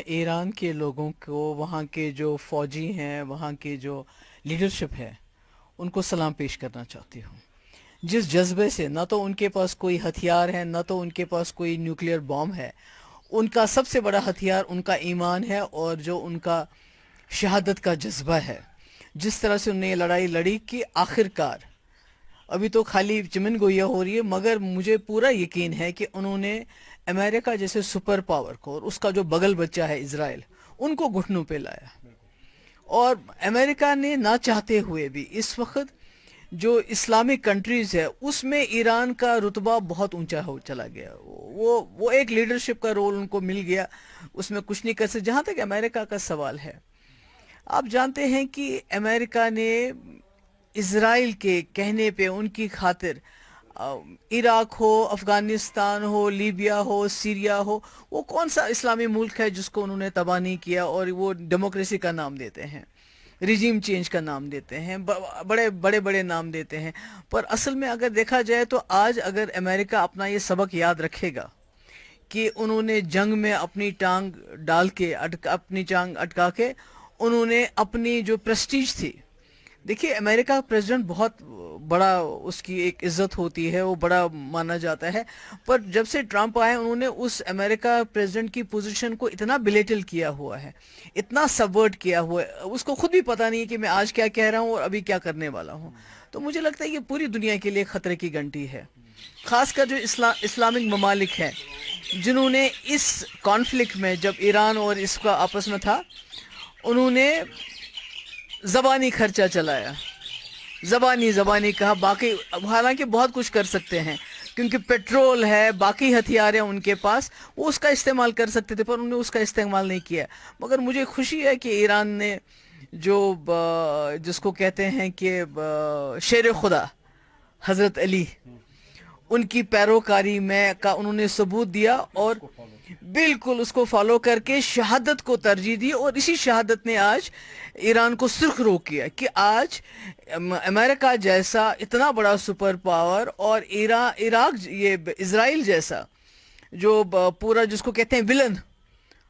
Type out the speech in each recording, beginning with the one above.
ایران کے لوگوں کو، وہاں کے جو فوجی ہیں، وہاں کے جو لیڈرشپ ہے، ان کو سلام پیش کرنا چاہتی ہوں. جس جذبے سے، نہ تو ان کے پاس کوئی ہتھیار ہے، نہ تو ان کے پاس کوئی نیوکلیئر بام ہے. ان کا سب سے بڑا ہتھیار ان کا ایمان ہے اور جو ان کا شہادت کا جذبہ ہے. جس طرح سے انہوں نے یہ لڑائی لڑی کہ آخر کار، ابھی تو خالی چمن گویا ہو رہی ہے، مگر مجھے پورا یقین ہے کہ انہوں نے امریکہ جیسے سپر پاور کو اور اس کا جو بغل بچہ ہے اسرائیل، ان کو گھٹنوں پہ لایا. اور امریکہ نے نہ چاہتے ہوئے بھی اس وقت جو اسلامک کنٹریز ہے اس میں ایران کا رتبہ بہت اونچا ہو چلا گیا. وہ ایک لیڈرشپ کا رول ان کو مل گیا، اس میں کچھ نہیں کر سکتے. جہاں تک امریکہ کا سوال ہے، آپ جانتے ہیں کہ امریکہ نے اسرائیل کے کہنے پہ، ان کی خاطر، عراق ہو، افغانستان ہو، لیبیا ہو، سیریا ہو، وہ کون سا اسلامی ملک ہے جس کو انہوں نے تباہ نہیں کیا؟ اور وہ ڈیموکریسی کا نام دیتے ہیں، ریجیم چینج کا نام دیتے ہیں، بڑے بڑے بڑے نام دیتے ہیں. پر اصل میں اگر دیکھا جائے تو آج اگر امریکہ اپنا یہ سبق یاد رکھے گا کہ انہوں نے جنگ میں اپنی ٹانگ ڈال کے، اپنی ٹانگ اٹکا کے، انہوں نے اپنی جو پریسٹیج تھی. دیکھیے، امریکہ کا پریزیڈنٹ بہت بڑا، اس کی ایک عزت ہوتی ہے، وہ بڑا مانا جاتا ہے. پر جب سے ٹرمپ آئے، انہوں نے اس امریکہ پریزیڈنٹ کی پوزیشن کو اتنا بلیٹل کیا ہوا ہے، اتنا سبورٹ کیا ہوا ہے، اس کو خود بھی پتہ نہیں ہے کہ میں آج کیا کہہ رہا ہوں اور ابھی کیا کرنے والا ہوں. تو مجھے لگتا ہے کہ پوری دنیا کے لیے خطرے کی گھنٹی ہے، خاص کر جو اسلامک ممالک ہیں، جنہوں نے اس کانفلکٹ میں، جب ایران اور اس کا آپس میں تھا، انہوں نے زبانی خرچہ چلایا، زبانی کہا. باقی حالانکہ بہت کچھ کر سکتے ہیں کیونکہ پیٹرول ہے، باقی ہتھیار ہیں ان کے پاس، وہ اس کا استعمال کر سکتے تھے، پر انہوں نے اس کا استعمال نہیں کیا. مگر مجھے خوشی ہے کہ ایران نے جو جس کو کہتے ہیں کہ شیر خدا حضرت علی، ان کی پیروکاری میں کا انہوں نے ثبوت دیا، اور بالکل اس کو فالو کر کے شہادت کو ترجیح دی. اور اسی شہادت نے آج ایران کو سرخ رو کیا کہ آج امریکہ جیسا اتنا بڑا سپر پاور اور عراق، یہ اسرائیل جیسا جو پورا، جس کو کہتے ہیں ولن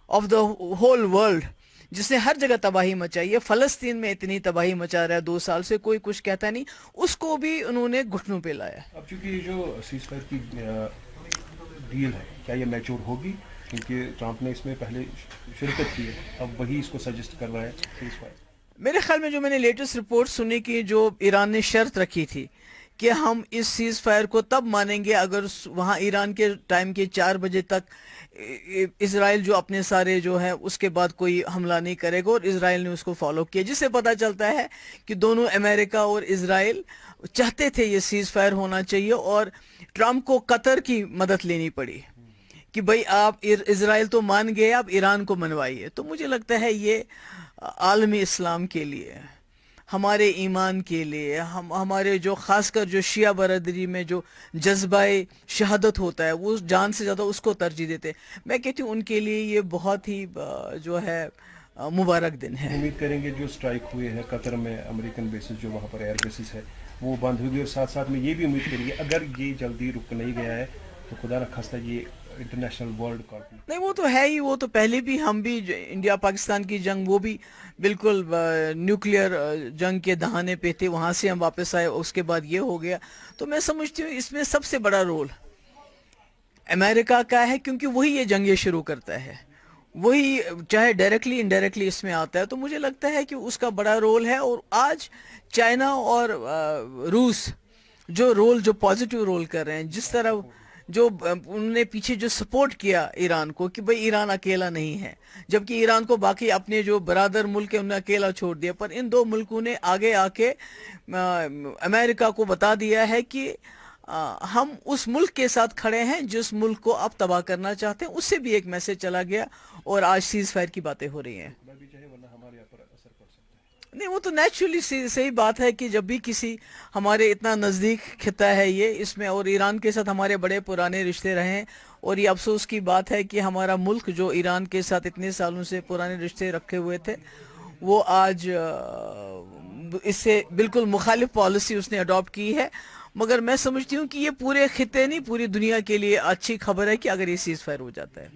آف دا ہول ورلڈ، جس نے ہر جگہ تباہی مچائی ہے، فلسطین میں اتنی تباہی مچا رہا ہے 2 سال سے، کوئی کچھ کہتا نہیں، اس کو بھی انہوں نے گھٹنوں پہ لایا. اب چونکہ یہ جو سیز فائر کی ڈیل ہے، کیا یہ میچور ہوگی؟ کیونکہ ٹرمپ نے اس میں پہلے شرکت کی ہے، اب وہی اس کو سجسٹ کر رہا ہے سیز فائر. میرے خیال میں جو میں نے لیٹسٹ رپورٹ سنی کہ جو ایران نے شرط رکھی تھی کہ ہم اس سیز فائر کو تب مانیں گے اگر وہاں ایران کے ٹائم کے 4 بجے تک اسرائیل جو اپنے سارے جو ہے اس کے بعد کوئی حملہ نہیں کرے گا، اور اسرائیل نے اس کو فالو کیا، جس سے پتہ چلتا ہے کہ دونوں امریکہ اور اسرائیل چاہتے تھے یہ سیز فائر ہونا چاہیے. اور ٹرمپ کو قطر کی مدد لینی پڑی کہ بھئی آپ اسرائیل تو مان گئے، آپ ایران کو منوائیے. تو مجھے لگتا ہے یہ عالمی اسلام کے لیے، ہمارے ایمان کے لیے، ہمارے جو خاص کر جو شیعہ برادری میں جو جذبہ شہادت ہوتا ہے، وہ جان سے زیادہ اس کو ترجیح دیتے. میں کہتی ہوں ان کے لیے یہ بہت ہی جو ہے مبارک دن ہے. امید کریں گے جو اسٹرائک ہوئے ہیں قطر میں، امریکن بیسز جو وہاں پر ایئر بیسز ہے، وہ بند ہوگی. اور ساتھ ساتھ میں یہ بھی امید کریں گے اگر یہ جلدی رک نہیں گیا ہے تو خدا نخواستہ یہ انٹرنیشنل ورلڈ کانفلکٹ. نہیں، وہ تو ہے ہی، وہ تو پہلے بھی ہم بھی انڈیا پاکستان کی جنگ، وہ بھی بالکل نیوکلیئر جنگ کے دہانے پہ تھے، وہاں سے ہم واپس آئے، اس کے بعد یہ ہو گیا. تو میں سمجھتی ہوں اس میں سب سے بڑا رول امریکہ کا ہے، کیونکہ وہی یہ جنگیں شروع کرتا ہے، وہی چاہے ڈائریکٹلی انڈائریکٹلی اس میں آتا ہے. تو مجھے لگتا ہے کہ اس کا بڑا رول ہے. اور آج چائنا اور روس جو پازیٹیو رول کر رہے ہیں، جس طرح جو انہوں نے پیچھے جو سپورٹ کیا ایران کو کہ بھئی ایران اکیلا نہیں ہے، جبکہ ایران کو باقی اپنے جو برادر ملک ہیں انہوں نے اکیلا چھوڑ دیا. پر ان 2 ملکوں نے آگے آ کے امریکہ کو بتا دیا ہے کہ ہم اس ملک کے ساتھ کھڑے ہیں جس ملک کو آپ تباہ کرنا چاہتے ہیں. اس سے بھی ایک میسج چلا گیا، اور آج سیز فائر کی باتیں ہو رہی ہیں. نہیں، وہ تو نیچرلی صحیح بات ہے کہ جب بھی کسی ہمارے اتنا نزدیک خطہ ہے یہ، اس میں اور ایران کے ساتھ ہمارے بڑے پرانے رشتے رہے ہیں، اور یہ افسوس کی بات ہے کہ ہمارا ملک جو ایران کے ساتھ اتنے سالوں سے پرانے رشتے رکھے ہوئے تھے، وہ آج اس سے بالکل مخالف پالیسی اس نے اڈاپٹ کی ہے. مگر میں سمجھتی ہوں کہ یہ پورے خطے نہیں، پوری دنیا کے لیے اچھی خبر ہے کہ اگر یہ سیز فائر ہو جاتا ہے.